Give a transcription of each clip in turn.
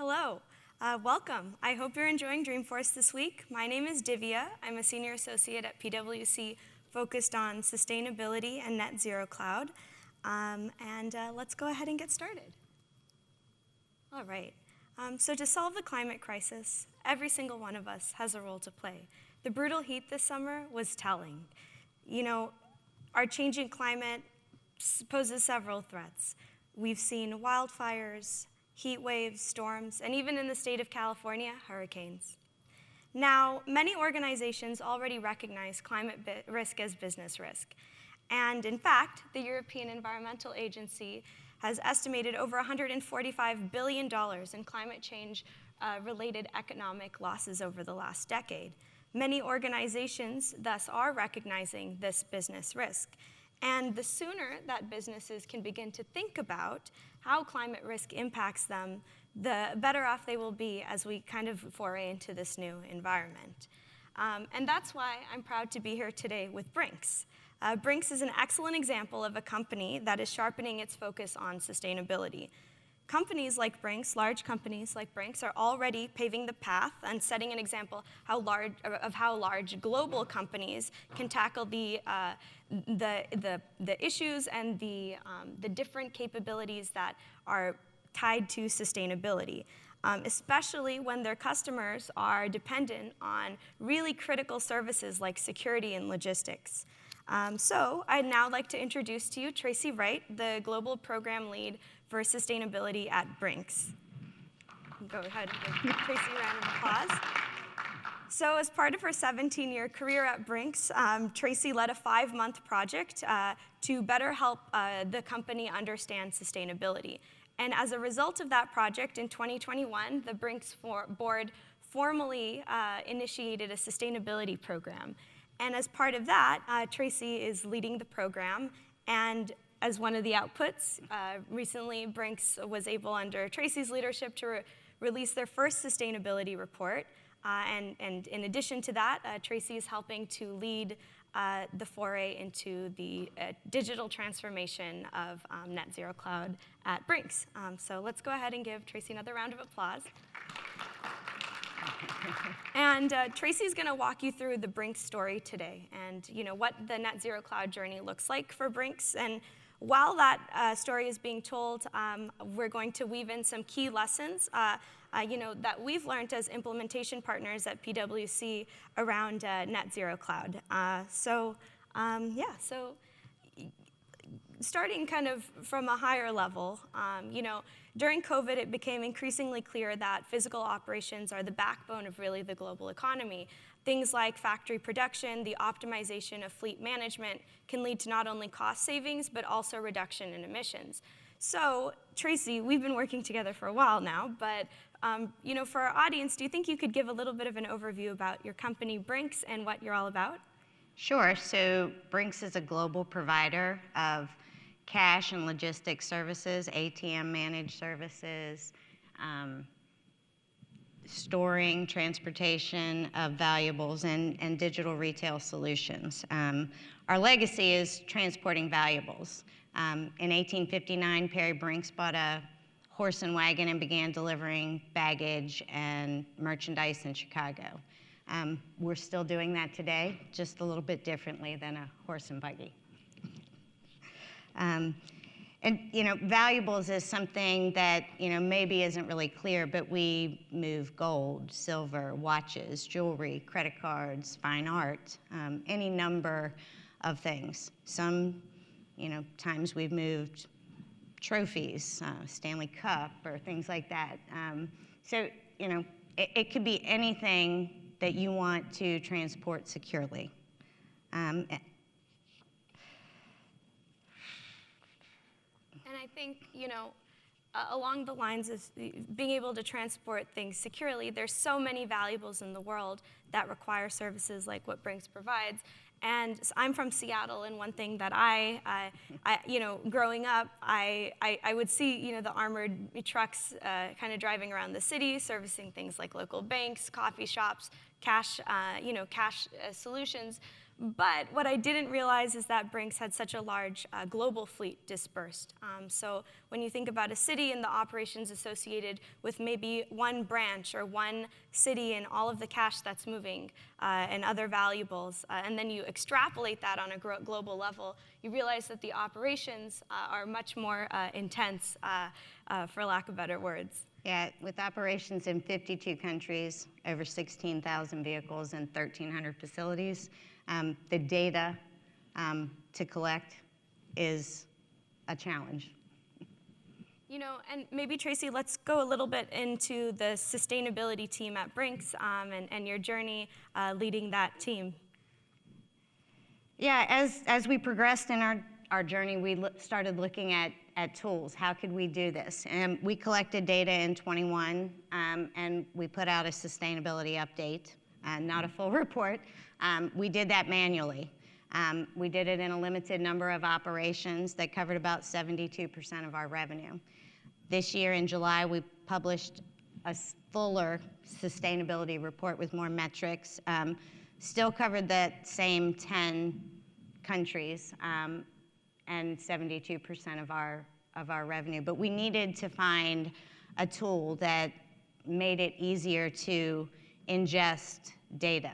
Hello, welcome. I hope you're enjoying Dreamforce this week. My name is Divya. I'm a senior associate at PwC focused on sustainability and net zero cloud. Let's go ahead and get started. All right, so to solve the climate crisis, every single one of us has a role to play. The brutal heat this summer was telling. You know, our changing climate poses several threats. We've seen wildfires, heat waves, storms, and even in the state of California, hurricanes. Now, many organizations already recognize climate risk as business risk. And in fact, the European Environmental Agency has estimated over $145 billion in climate change-related economic losses over the last decade. Many organizations thus are recognizing this business risk. And the sooner that businesses can begin to think about how climate risk impacts them, the better off they will be as we kind of foray into this new environment. And that's why I'm proud to be here today with Brinks. Brinks is an excellent example of a company that is sharpening its focus on sustainability. Companies like Brinks, large companies like Brinks, are already paving the path and setting an example of how large global companies can tackle the issues and the different capabilities that are tied to sustainability, especially when their customers are dependent on really critical services like security and logistics. So I'd now like to introduce to you Tracy Wright, the Global Program Lead for Sustainability at Brinks. Go ahead and give Tracy a round of applause. So as part of her 17-year career at Brinks, Tracy led a 5-month project to better help the company understand sustainability. And as a result of that project, in 2021, the Brinks board formally initiated a sustainability program. And as part of that, Tracy is leading the program. And as one of the outputs, recently Brinks was able, under Tracy's leadership, to release their first sustainability report. And in addition to that, Tracy is helping to lead the foray into the digital transformation of net zero cloud at Brinks. So let's go ahead and give Tracy another round of applause. And Tracy's going to walk you through the Brinks story today, and what the net zero cloud journey looks like for Brinks. And while that story is being told, we're going to weave in some key lessons that we've learned as implementation partners at PwC around net zero cloud. So starting kind of from a higher level, during COVID, it became increasingly clear that physical operations are the backbone of really the global economy. Things like factory production, the optimization of fleet management can lead to not only cost savings, but also reduction in emissions. So, Tracy, we've been working together for a while now, but for our audience, do you think you could give a little bit of an overview about your company, Brinks, and what you're all about? Sure. So Brinks is a global provider of cash and logistics services, ATM managed services, storing, transportation of valuables, and digital retail solutions. Our legacy is transporting valuables. In 1859, Perry Brinks bought a horse and wagon and began delivering baggage and merchandise in Chicago. We're still doing that today, just a little bit differently than a horse and buggy. Valuables is something that maybe isn't really clear, but we move gold, silver, watches, jewelry, credit cards, fine art, any number of things. Some times we've moved trophies, Stanley Cup, or things like that. It could be anything that you want to transport securely. And I think, along the lines of being able to transport things securely, there's so many valuables in the world that require services like what Brinks provides. And I'm from Seattle, and one thing that growing up, I would see, the armored trucks kind of driving around the city, servicing things like local banks, coffee shops, cash solutions. But what I didn't realize is that Brinks had such a large global fleet dispersed. So when you think about a city and the operations associated with maybe one branch or one city and all of the cash that's moving and other valuables, and then you extrapolate that on a global level, you realize that the operations are much more intense, for lack of better words. Yeah, with operations in 52 countries, over 16,000 vehicles and 1,300 facilities, the data to collect is a challenge. You know, and maybe Tracy, let's go a little bit into the sustainability team at Brinks and your journey leading that team. Yeah, as we progressed in our journey, we started looking at tools. How could we do this? And we collected data in 21, and we put out a sustainability update, not a full report. We did that manually. We did it in a limited number of operations that covered about 72% of our revenue. This year in July, we published a fuller sustainability report with more metrics. Still covered that same 10 countries and 72% of our revenue. But we needed to find a tool that made it easier to ingest data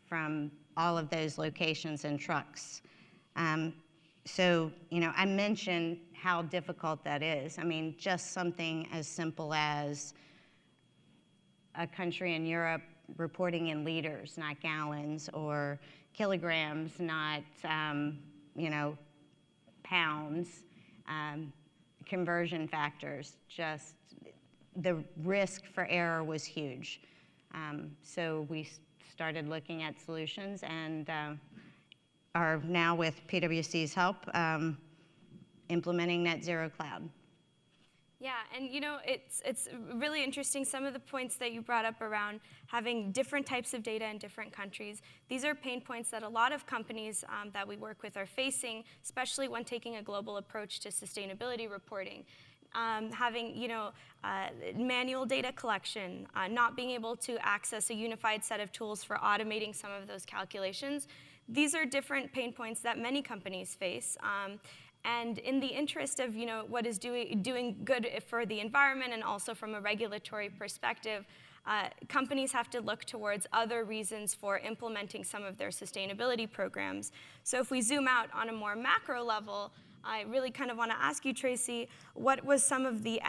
from all of those locations and trucks. So, you know, I mentioned how difficult that is. I mean, just something as simple as a country in Europe reporting in liters, not gallons, or kilograms, not, you know, pounds, conversion factors, just the risk for error was huge. So we started looking at solutions and are now, with PwC's help, implementing Net Zero Cloud. Yeah, and you know, it's really interesting, some of the points that you brought up around having different types of data in different countries. These are pain points that a lot of companies that we work with are facing, especially when taking a global approach to sustainability reporting. Having, you know, manual data collection, not being able to access a unified set of tools for automating some of those calculations. These are different pain points that many companies face. And in the interest of, you know, what is doing good for the environment and also from a regulatory perspective, companies have to look towards other reasons for implementing some of their sustainability programs. So if we zoom out on a more macro level, I really kind of want to ask you, Tracy, what are some of the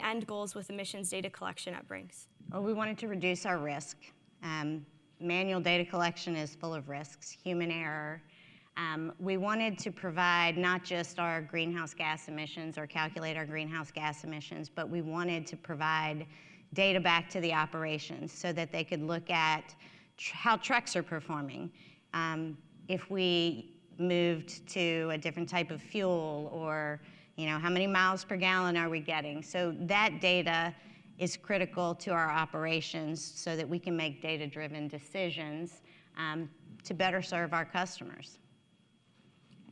end goals with emissions data collection at Brinks? Well, we wanted to reduce our risk. Manual data collection is full of risks, human error. We wanted to provide not just our greenhouse gas emissions or calculate our greenhouse gas emissions, but we wanted to provide data back to the operations so that they could look at how trucks are performing. If we moved to a different type of fuel, or, you know, how many miles per gallon are we getting? So that data is critical to our operations so that we can make data-driven decisions to better serve our customers.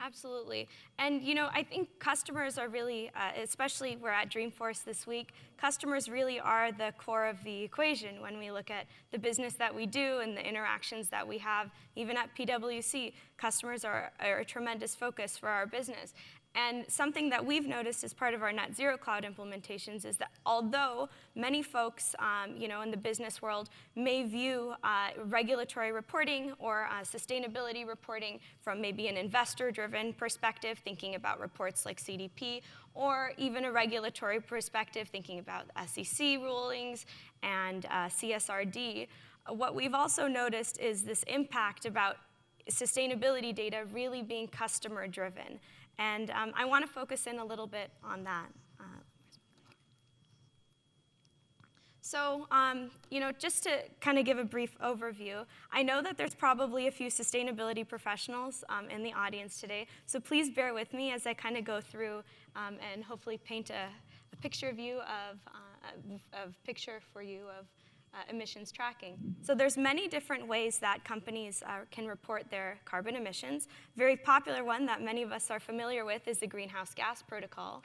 Absolutely. And you know, I think customers are really, especially we're at Dreamforce this week, customers really are the core of the equation when we look at the business that we do and the interactions that we have. Even at PwC, customers are a tremendous focus for our business. And something that we've noticed as part of our Net Zero Cloud implementations is that although many folks, you know, in the business world may view regulatory reporting or sustainability reporting from maybe an investor-driven perspective, thinking about reports like CDP, or even a regulatory perspective, thinking about SEC rulings and CSRD, what we've also noticed is this impact about sustainability data really being customer-driven. And I want to focus in a little bit on that. So, you know, just to kind of give a brief overview, I know that there's probably a few sustainability professionals in the audience today, so please bear with me as I kind of go through and hopefully paint a picture view of picture for you of emissions tracking. So there's many different ways that companies can report their carbon emissions. Very popular one that many of us are familiar with is the Greenhouse Gas Protocol,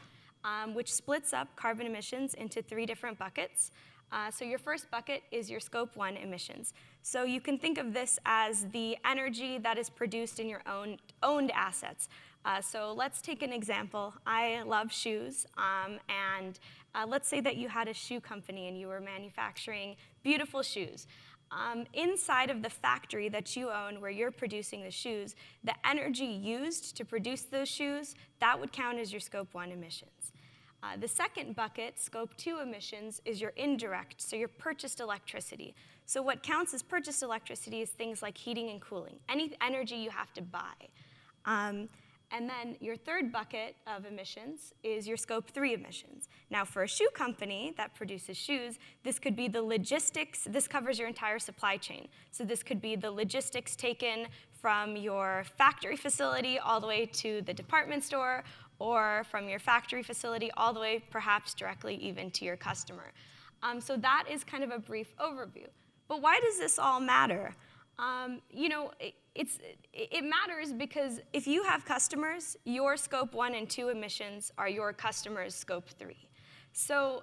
which splits up carbon emissions into 3 different buckets. So your first bucket is your Scope 1 emissions. So you can think of this as the energy that is produced in your owned assets. So let's take an example. I love shoes, and let's say that you had a shoe company and you were manufacturing beautiful shoes. Inside of the factory that you own where you're producing the shoes, the energy used to produce those shoes, that would count as your Scope 1 emissions. The second bucket, Scope 2 emissions, is your indirect, so your purchased electricity. So what counts as purchased electricity is things like heating and cooling, any energy you have to buy. And then your third bucket of emissions is your Scope 3 emissions. Now, for a shoe company that produces shoes, this could be the logistics. This covers your entire supply chain. So this could be the logistics taken from your factory facility all the way to the department store, or from your factory facility all the way perhaps directly even to your customer. So that is kind of a brief overview. But why does this all matter? It matters because if you have customers, your Scope 1 and 2 emissions are your customers' Scope 3. So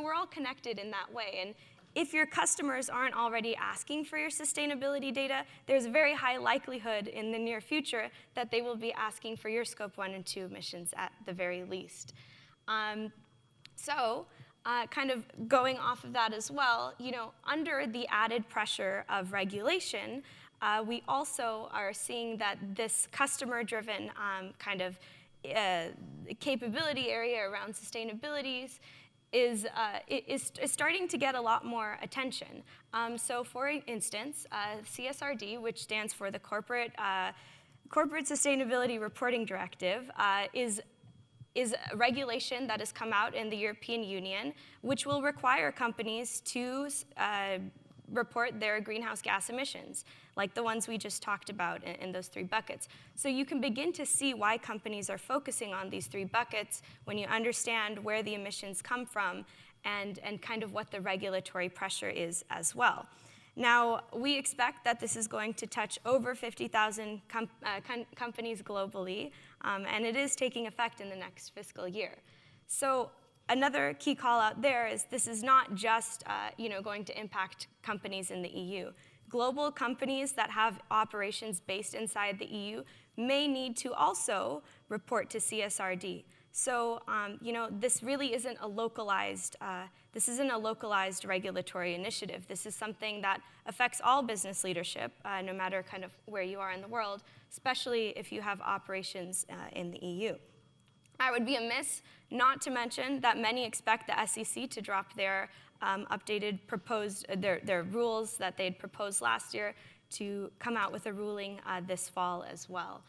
we're all connected in that way. And if your customers aren't already asking for your sustainability data, there's a very high likelihood in the near future that they will be asking for your Scope 1 and 2 emissions at the very least. Kind of going off of that as well, under the added pressure of regulation, we also are seeing that this customer-driven kind of capability area around sustainability is starting to get a lot more attention. So for instance, CSRD, which stands for the Corporate Sustainability Reporting Directive, is a regulation that has come out in the European Union, which will require companies to report their greenhouse gas emissions, like the ones we just talked about in those three buckets. So you can begin to see why companies are focusing on these three buckets when you understand where the emissions come from and kind of what the regulatory pressure is as well. Now, we expect that this is going to touch over 50,000 companies globally, and it is taking effect in the next fiscal year. So another key call out there is this is not just going to impact companies in the EU. Global companies that have operations based inside the EU may need to also report to CSRD. So this really isn't a localized regulatory initiative. This is something that affects all business leadership, no matter kind of where you are in the world, especially if you have operations in the EU. I would be amiss not to mention that many expect the SEC to drop their updated their rules that they'd proposed last year to come out with a ruling this fall as well.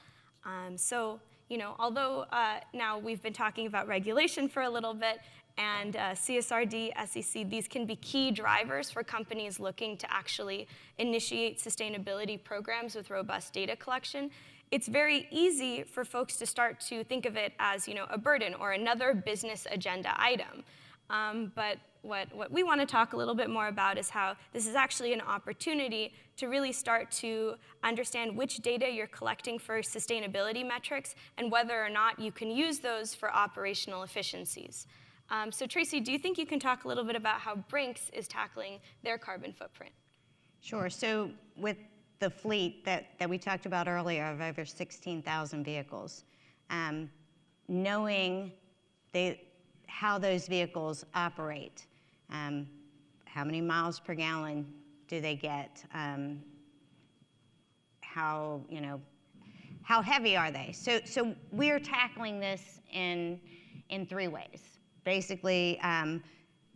Although now we've been talking about regulation for a little bit, and CSRD, SEC, these can be key drivers for companies looking to actually initiate sustainability programs with robust data collection. It's very easy for folks to start to think of it as a burden or another business agenda item. But what we want to talk a little bit more about is how this is actually an opportunity to really start to understand which data you're collecting for sustainability metrics and whether or not you can use those for operational efficiencies. So Tracy, do you think you can talk a little bit about how Brinks is tackling their carbon footprint? Sure. So with the fleet that we talked about earlier of over 16,000 vehicles, knowing how those vehicles operate, how many miles per gallon do they get, how heavy are they? So we're tackling this in three ways. Basically,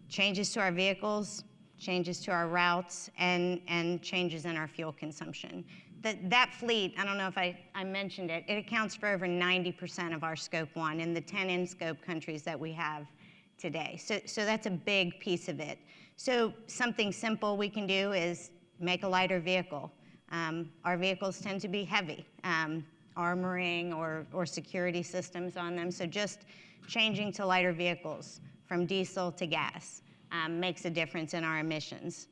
changes to our vehicles, changes to our routes, and changes in our fuel consumption. That fleet, I don't know if I mentioned it, it accounts for over 90% of our Scope 1 in the 10 in-scope countries that we have today. So that's a big piece of it. So something simple we can do is make a lighter vehicle. Our vehicles tend to be heavy, armoring or security systems on them. So just changing to lighter vehicles from diesel to gas makes a difference in our emissions.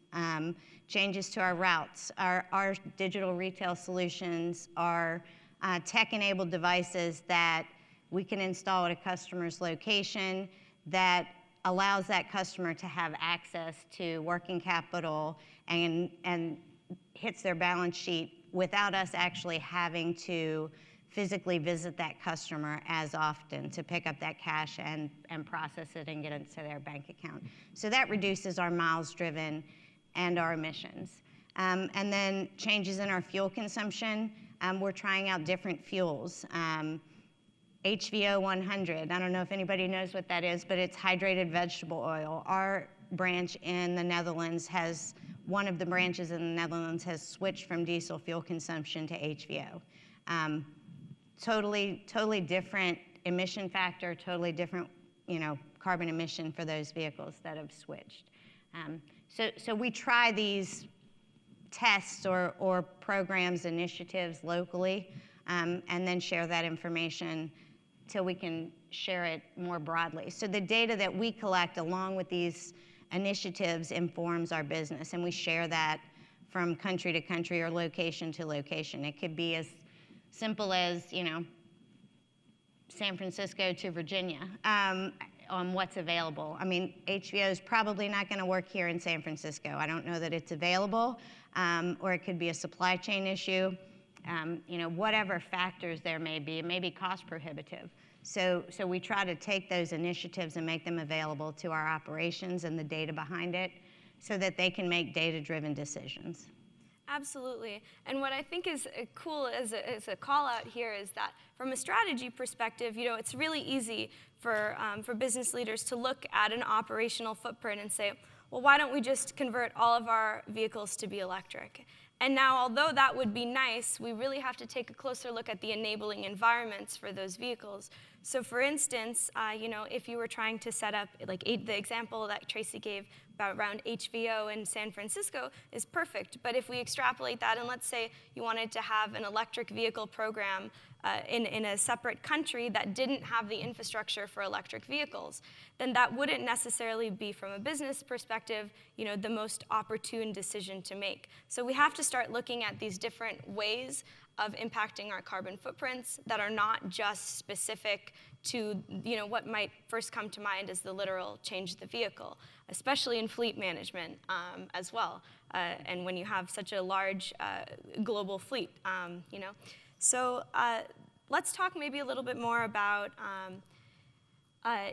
Changes to our routes, our digital retail solutions, our tech-enabled devices that we can install at a customer's location that allows that customer to have access to working capital and hits their balance sheet without us actually having to physically visit that customer as often to pick up that cash and process it and get it to their bank account. So that reduces our miles driven and our emissions. And then changes in our fuel consumption. We're trying out different fuels. HVO 100, I don't know if anybody knows what that is, but it's hydrated vegetable oil. Our branch in the Netherlands has, one of the branches in the Netherlands has switched from diesel fuel consumption to HVO. Totally different emission factor, totally different, carbon emission for those vehicles that have switched. So we try these tests or programs, initiatives locally, and then share that information till we can share it more broadly. So the data that we collect along with these initiatives informs our business, and we share that from country to country or location to location. It could be as simple as, San Francisco to Virginia on what's available. I mean, HVO is probably not going to work here in San Francisco. I don't know that it's available, or it could be a supply chain issue. Whatever factors there may be, it may be cost prohibitive. So we try to take those initiatives and make them available to our operations and the data behind it so that they can make data-driven decisions. Absolutely. And what I think is cool as a call out here is that from a strategy perspective, it's really easy for business leaders to look at an operational footprint and say, well, why don't we just convert all of our vehicles to be electric? And now, although that would be nice, we really have to take a closer look at the enabling environments for those vehicles. So for instance, if you were trying to set up, like the example that Tracy gave about around HVO in San Francisco is perfect. But if we extrapolate that, and let's say you wanted to have an electric vehicle program in a separate country that didn't have the infrastructure for electric vehicles, then that wouldn't necessarily be, from a business perspective, the most opportune decision to make. So we have to start looking at these different ways of impacting our carbon footprints that are not just specific to what might first come to mind as the literal change the vehicle, especially in fleet management as well, and when you have such a large global fleet. So let's talk maybe a little bit more about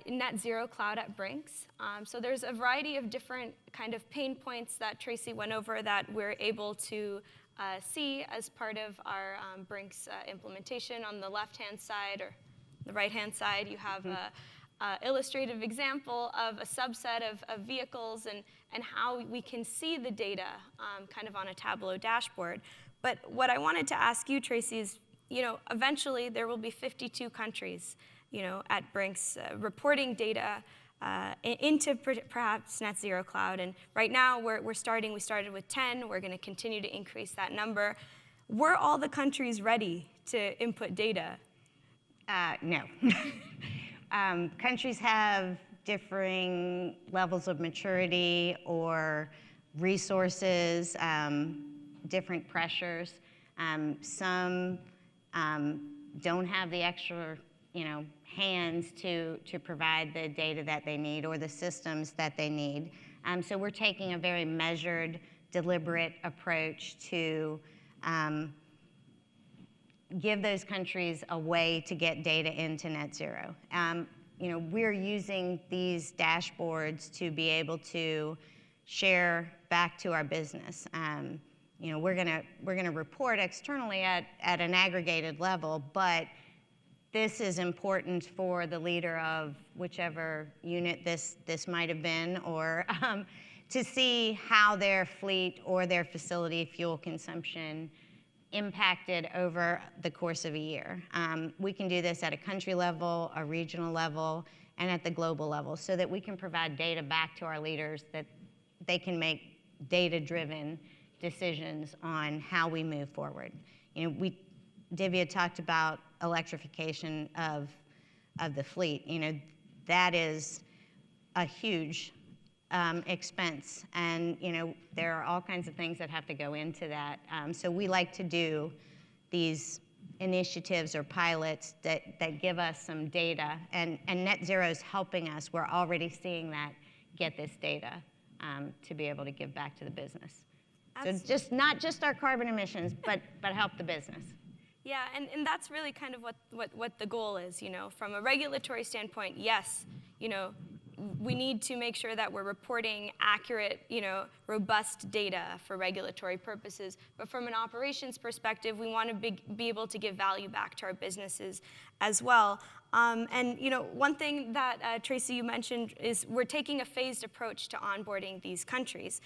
net zero cloud at Brinks. So there's a variety of different kind of pain points that Tracy went over that we're able to see as part of our Brinks implementation. On the left-hand side or the right-hand side, you have an illustrative example of a subset of vehicles and how we can see the data kind of on a Tableau dashboard. But what I wanted to ask you, Tracy, is, eventually there will be 52 countries, at Brinks reporting data into perhaps net zero cloud. And right now we started with 10. We're going to continue to increase that number. Were all the countries ready to input data? No. Countries have differing levels of maturity or resources, different pressures. Some don't have the extra, hands to provide the data that they need or the systems that they need. So we're taking a very measured, deliberate approach to give those countries a way to get data into net zero. We're using these dashboards to be able to share back to our business. We're gonna report externally at an aggregated level, but this is important for the leader of whichever unit this might have been, or to see how their fleet or their facility fuel consumption impacted over the course of a year. We can do this at a country level, a regional level, and at the global level, so that we can provide data back to our leaders that they can make data-driven decisions on how we move forward. Divya talked about electrification of the fleet. That is a huge expense, and there are all kinds of things that have to go into that. So we like to do these initiatives or pilots that give us some data, and net zero is helping us. We're already seeing that get this data to be able to give back to the business. Absolutely. So just not just our carbon emissions, but help the business. Yeah, and that's really kind of what the goal is, From a regulatory standpoint, yes, we need to make sure that we're reporting accurate, robust data for regulatory purposes. But from an operations perspective, we want to be able to give value back to our businesses as well. And one thing that Tracy, you mentioned is we're taking a phased approach to onboarding these countries.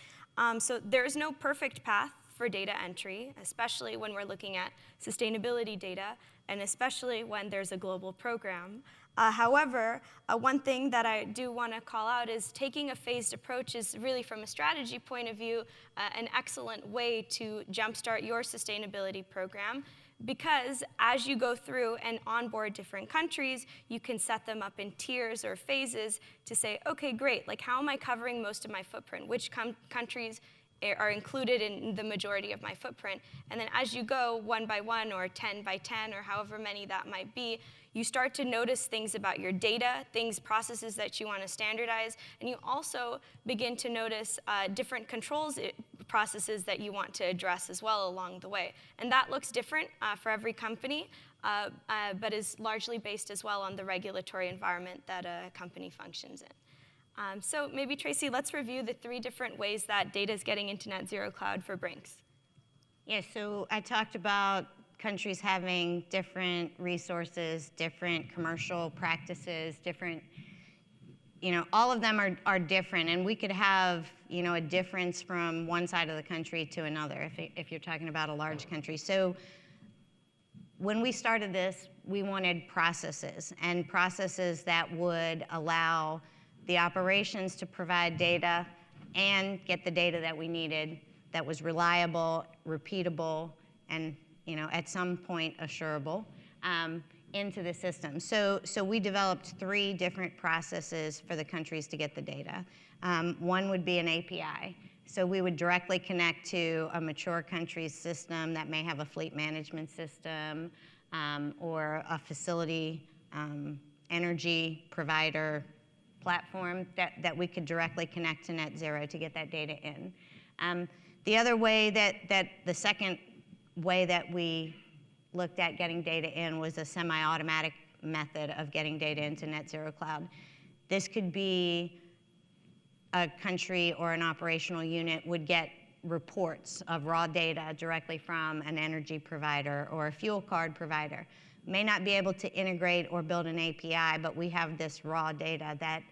So there's no perfect path for data entry, especially when we're looking at sustainability data, and especially when there's a global program. However, one thing that I do want to call out is taking a phased approach is really, from a strategy point of view, an excellent way to jumpstart your sustainability program, because as you go through and onboard different countries, you can set them up in tiers or phases to say, okay, great, like how am I covering most of my footprint? Which countries are included in the majority of my footprint? And then as you go 1 by 1 or 10 by 10 or however many that might be, you start to notice things about your data, processes that you want to standardize, and you also begin to notice different controls processes that you want to address as well along the way. And that looks different for every company, but is largely based as well on the regulatory environment that a company functions in. So maybe, Tracy, let's review the 3 different ways that data is getting into Net Zero Cloud for Brinks. Yes, so I talked about countries having different resources, different commercial practices, different, all of them are different, and we could have, a difference from one side of the country to another if you're talking about a large country. So when we started this, we wanted processes, and processes that would allow the operations to provide data and get the data that we needed that was reliable, repeatable, and at some point assurable into the system. So we developed 3 different processes for the countries to get the data. One would be an API. So we would directly connect to a mature country's system that may have a fleet management system or a facility energy provider platform that we could directly connect to Net Zero to get that data in. The other way the second way that we looked at getting data in was a semi-automatic method of getting data into Net Zero Cloud. This could be a country or an operational unit would get reports of raw data directly from an energy provider or a fuel card provider. May not be able to integrate or build an API, but we have this raw data that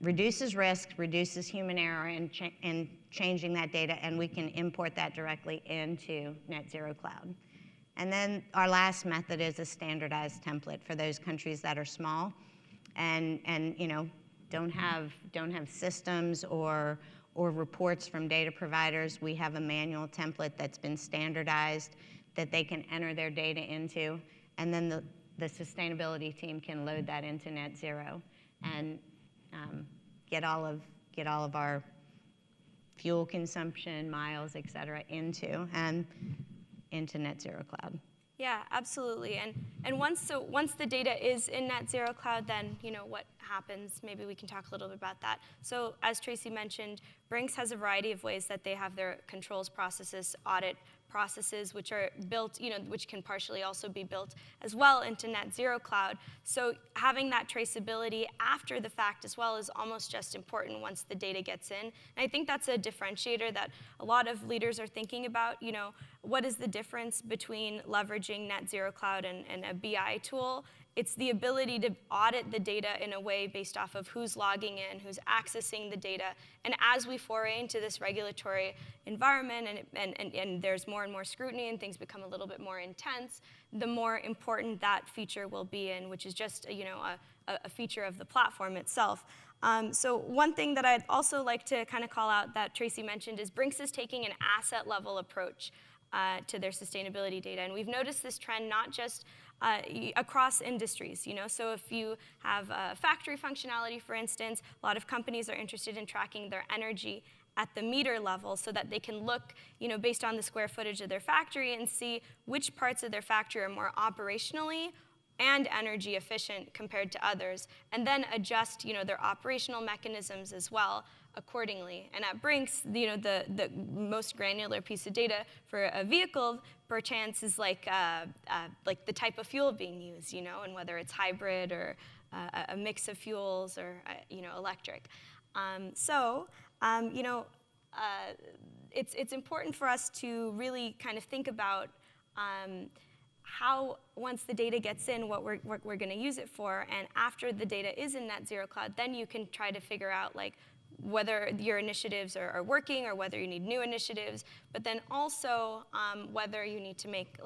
reduces risk, reduces human error in changing that data, and we can import that directly into Net Zero Cloud. And then our last method is a standardized template for those countries that are small and don't have systems or reports from data providers. We have a manual template that's been standardized that they can enter their data into, and then the sustainability team can load that into Net Zero and get all of our fuel consumption, miles, et cetera, into Net Zero Cloud. Yeah, absolutely. And once the data is in Net Zero Cloud, then what happens? Maybe we can talk a little bit about that. So as Tracy mentioned, Brinks has a variety of ways that they have their controls processes, audit processes, which are built, which can partially also be built as well into Net Zero Cloud. So having that traceability after the fact as well is almost just important once the data gets in. And I think that's a differentiator that a lot of leaders are thinking about. What is the difference between leveraging Net Zero Cloud and a BI tool? It's the ability to audit the data in a way based off of who's logging in, who's accessing the data. And as we foray into this regulatory environment and there's more and more scrutiny and things become a little bit more intense, the more important that feature will be, and which is just a feature of the platform itself. So one thing that I'd also like to kind of call out that Tracy mentioned is Brinks is taking an asset level approach to their sustainability data. And we've noticed this trend not just across industries, So if you have factory functionality, for instance, a lot of companies are interested in tracking their energy at the meter level so that they can look, based on the square footage of their factory and see which parts of their factory are more operationally and energy efficient compared to others, and then adjust, their operational mechanisms as well accordingly. And at Brinks, the most granular piece of data for a vehicle, perchance, is like the type of fuel being used, and whether it's hybrid or a mix of fuels or electric. It's important for us to really kind of think about how, once the data gets in, what we're going to use it for, and after the data is in Net Zero Cloud, then you can try to figure out whether your initiatives are working or whether you need new initiatives, but then also whether you need to make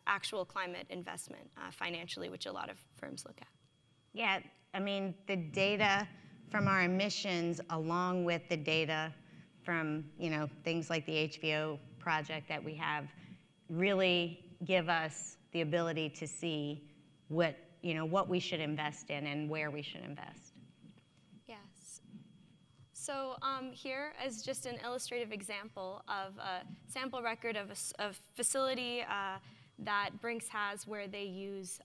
actual climate investment financially, which a lot of firms look at. Yeah, I mean, the data from our emissions, along with the data from things like the HVO project that we have, really give us the ability to see what we should invest in and where we should invest. Yes. So here is just an illustrative example of a sample record of a facility that Brinks has where they use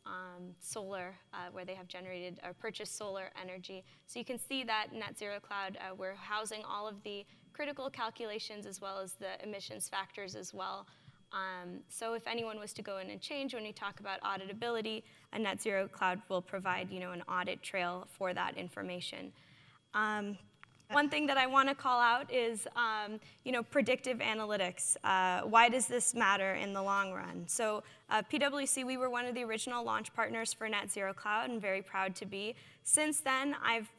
solar, where they have generated or purchased solar energy. So you can see that in Net Zero Cloud, we're housing all of the critical calculations as well as the emissions factors as well. So if anyone was to go in and change, when we talk about auditability, a Net Zero Cloud will provide an audit trail for that information. One thing that I want to call out is predictive analytics. Why does this matter in the long run? So PwC, we were one of the original launch partners for Net Zero Cloud, and very proud to be. Since then, I've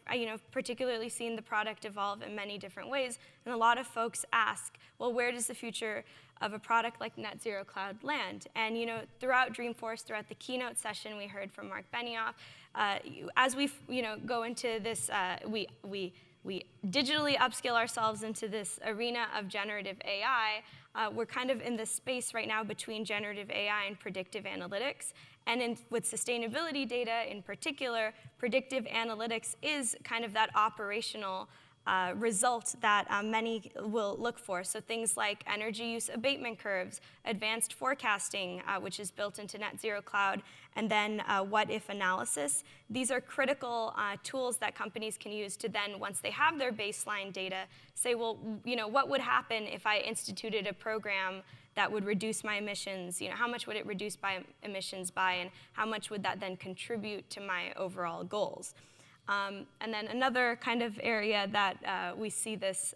particularly seen the product evolve in many different ways, and a lot of folks ask, well, where does the future of a product like Net Zero Cloud land? And throughout Dreamforce, throughout the keynote session, we heard from Mark Benioff. As we go into this, we digitally upskill ourselves into this arena of generative AI. We're kind of in this space right now between generative AI and predictive analytics. And with sustainability data in particular, predictive analytics is kind of that operational result that many will look for. So things like energy use abatement curves, advanced forecasting, which is built into Net Zero Cloud, and then what-if analysis. These are critical tools that companies can use to then, once they have their baseline data, say, well, what would happen if I instituted a program that would reduce my emissions? How much would it reduce emissions by, and how much would that then contribute to my overall goals? And then another kind of area that we see this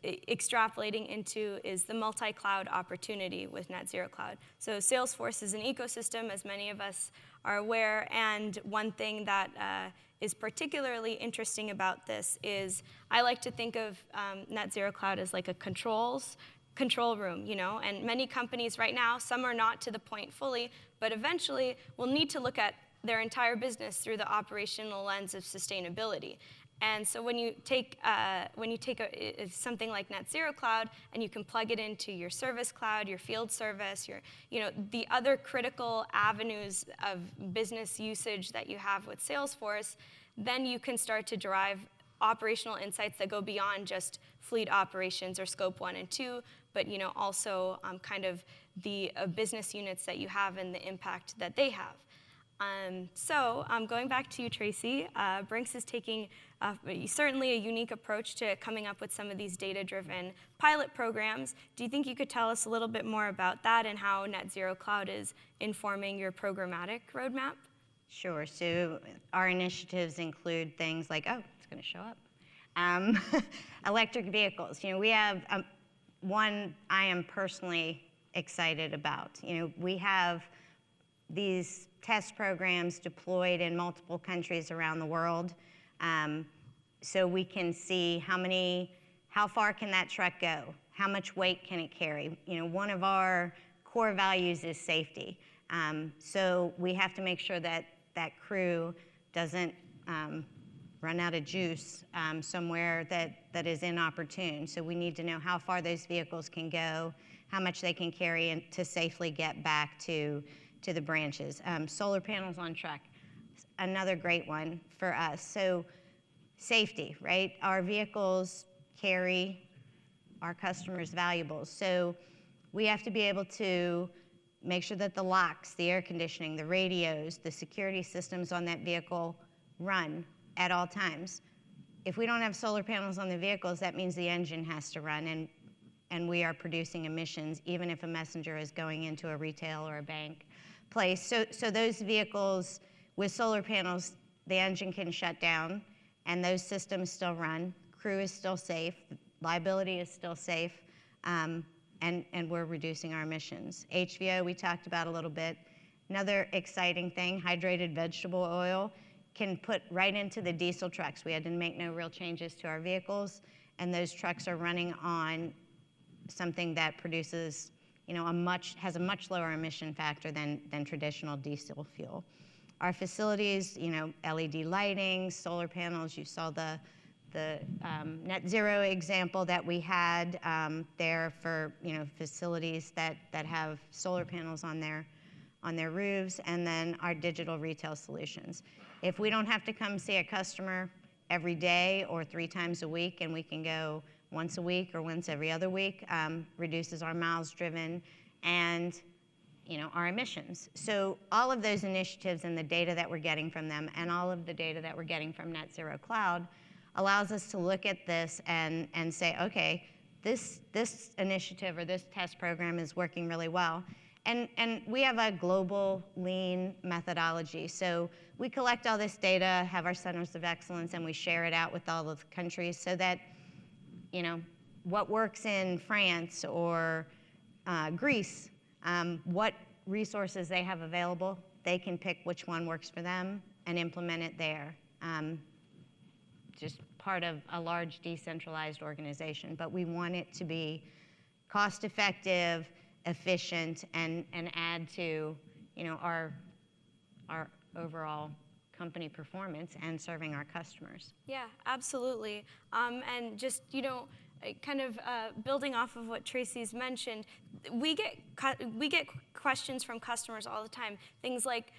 extrapolating into is the multi-cloud opportunity with Net Zero Cloud. So Salesforce is an ecosystem, as many of us are aware, and one thing that is particularly interesting about this is I like to think of Net Zero Cloud as like a control room, and many companies right now, some are not to the point fully, but eventually will need to look at their entire business through the operational lens of sustainability. And so when you take something like Net Zero Cloud and you can plug it into your service cloud, your field service, the other critical avenues of business usage that you have with Salesforce, then you can start to derive operational insights that go beyond just fleet operations or scope 1 and 2, but also kind of the business units that you have and the impact that they have. Going back to you, Tracy, Brinks is taking certainly a unique approach to coming up with some of these data-driven pilot programs. Do you think you could tell us a little bit more about that and how Net Zero Cloud is informing your programmatic roadmap? Sure. So our initiatives include things like, it's going to show up, electric vehicles. We have one I am personally excited about. We have these test programs deployed in multiple countries around the world, so we can see how far can that truck go, how much weight can it carry. One of our core values is safety, so we have to make sure that that crew doesn't run out of juice somewhere that is inopportune. So we need to know how far those vehicles can go, how much they can carry, and to safely get back to the branches. Solar panels on truck, another great one for us. So safety, right? Our vehicles carry our customers' valuables. So we have to be able to make sure that the locks, the air conditioning, the radios, the security systems on that vehicle run at all times. If we don't have solar panels on the vehicles, that means the engine has to run, and we are producing emissions, even if a messenger is going into a retail or a bank place. So those vehicles with solar panels, the engine can shut down, and those systems still run. Crew is still safe. Liability is still safe. And we're reducing our emissions. HVO, we talked about a little bit. Another exciting thing, hydrated vegetable oil can put right into the diesel trucks. We had to make no real changes to our vehicles, and those trucks are running on something that produces, has a much lower emission factor than traditional diesel fuel. Our facilities, LED lighting, solar panels, you saw the net zero example that we had there for facilities that have solar panels on their roofs, and then our digital retail solutions. If we don't have to come see a customer every day or 3 times a week, and we can go once a week or once every other week, reduces our miles driven and our emissions. So all of those initiatives and the data that we're getting from them, and all of the data that we're getting from Net Zero Cloud, allows us to look at this and say, okay, this initiative or this test program is working really well. And we have a global lean methodology. So we collect all this data, have our centers of excellence, and we share it out with all of the countries so that, what works in France or Greece, what resources they have available, they can pick which one works for them and implement it there. Just part of a large decentralized organization, but we want it to be cost effective, efficient, and add to our overall company performance and serving our customers. Yeah, absolutely. And just kind of building off of what Tracy's mentioned, we get questions from customers all the time. Things like,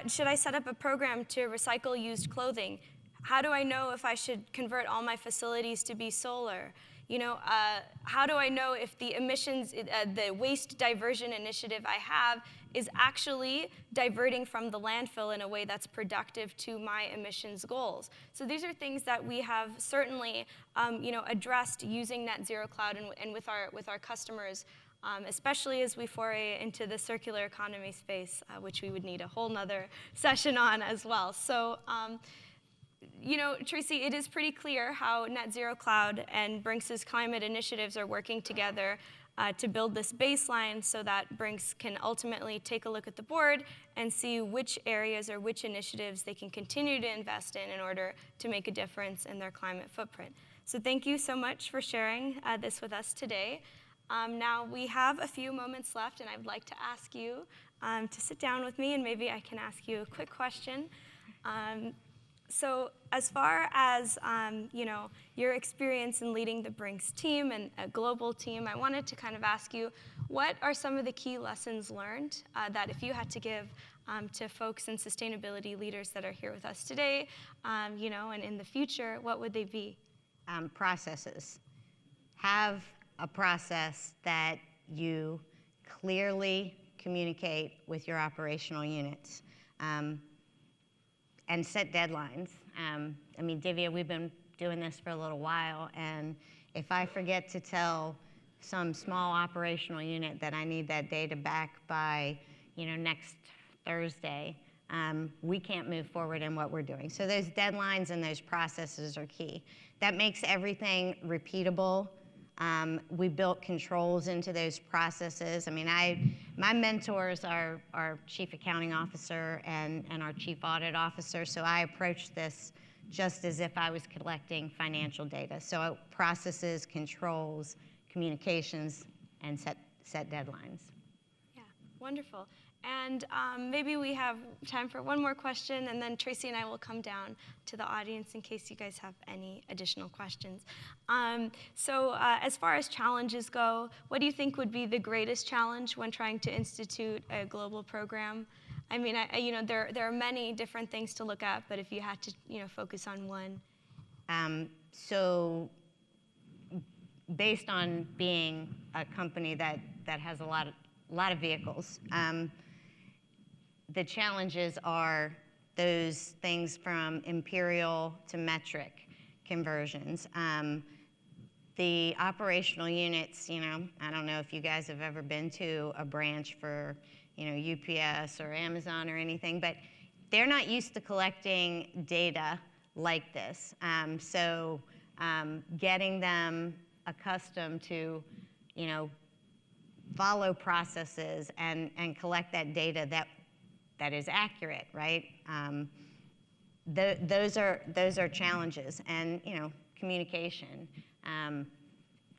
should I set up a program to recycle used clothing? How do I know if I should convert all my facilities to be solar? How do I know if the emissions, the waste diversion initiative I have is actually diverting from the landfill in a way that's productive to my emissions goals? So these are things that we have certainly, addressed using Net Zero Cloud and with our customers, especially as we foray into the circular economy space, which we would need a whole nother session on as well. So. Tracy, it is pretty clear how Net Zero Cloud and Brinks' climate initiatives are working together to build this baseline so that Brinks can ultimately take a look at the board and see which areas or which initiatives they can continue to invest in order to make a difference in their climate footprint. So thank you so much for sharing this with us today. Now we have a few moments left, and I'd like to ask you to sit down with me, and maybe I can ask you a quick question. So as far as your experience in leading the Brinks team and a global team, I wanted to kind of ask you, what are some of the key lessons learned that if you had to give to folks and sustainability leaders that are here with us today, and in the future, what would they be? Processes. Have a process that you clearly communicate with your operational units. And set deadlines. Divya, we've been doing this for a little while, and if I forget to tell some small operational unit that I need that data back by, next Thursday, we can't move forward in what we're doing. So those deadlines and those processes are key. That makes everything repeatable. We built controls into those processes. My mentors are our chief accounting officer and our chief audit officer, so I approached this just as if I was collecting financial data. So processes, controls, communications, and set deadlines. Yeah, wonderful. And maybe we have time for one more question, and then Tracy and I will come down to the audience in case you guys have any additional questions. So as far as challenges go, what do you think would be the greatest challenge when trying to institute a global program? There are many different things to look at, but if you had to focus on one. So based on being a company that has a lot of vehicles, the challenges are those things from imperial to metric conversions. The operational units, I don't know if you guys have ever been to a branch for, UPS or Amazon or anything, but they're not used to collecting data like this. So getting them accustomed to, follow processes and collect that data that is accurate, right? Those are challenges, and communication,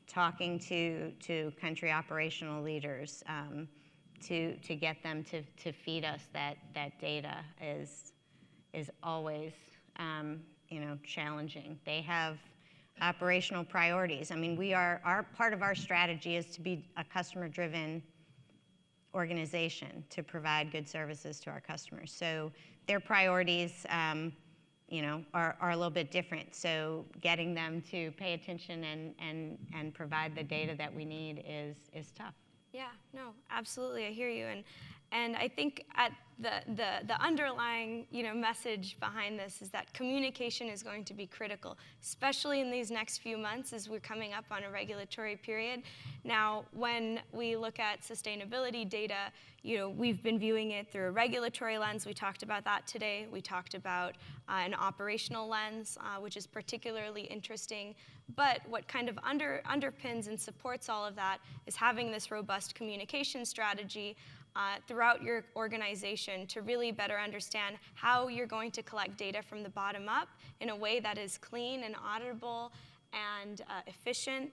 talking to country operational leaders to get them to feed us that data is always challenging. They have operational priorities. I mean, part of our strategy is to be a customer-driven organization to provide good services to our customers. So their priorities, are a little bit different. So getting them to pay attention and provide the data that we need is tough. Yeah, no, absolutely, I hear you. And I think at the underlying message behind this is that communication is going to be critical, especially in these next few months as we're coming up on a regulatory period. Now, when we look at sustainability data, we've been viewing it through a regulatory lens. We talked about that today. We talked about an operational lens, which is particularly interesting. But what kind of underpins and supports all of that is having this robust communication strategy throughout your organization to really better understand how you're going to collect data from the bottom up in a way that is clean and auditable and efficient,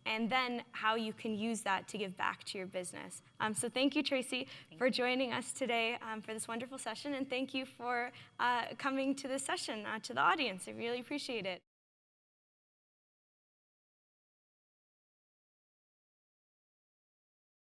and then how you can use that to give back to your business. So thank you, Tracy, for joining us today for this wonderful session, and thank you for coming to this session to the audience. I really appreciate it.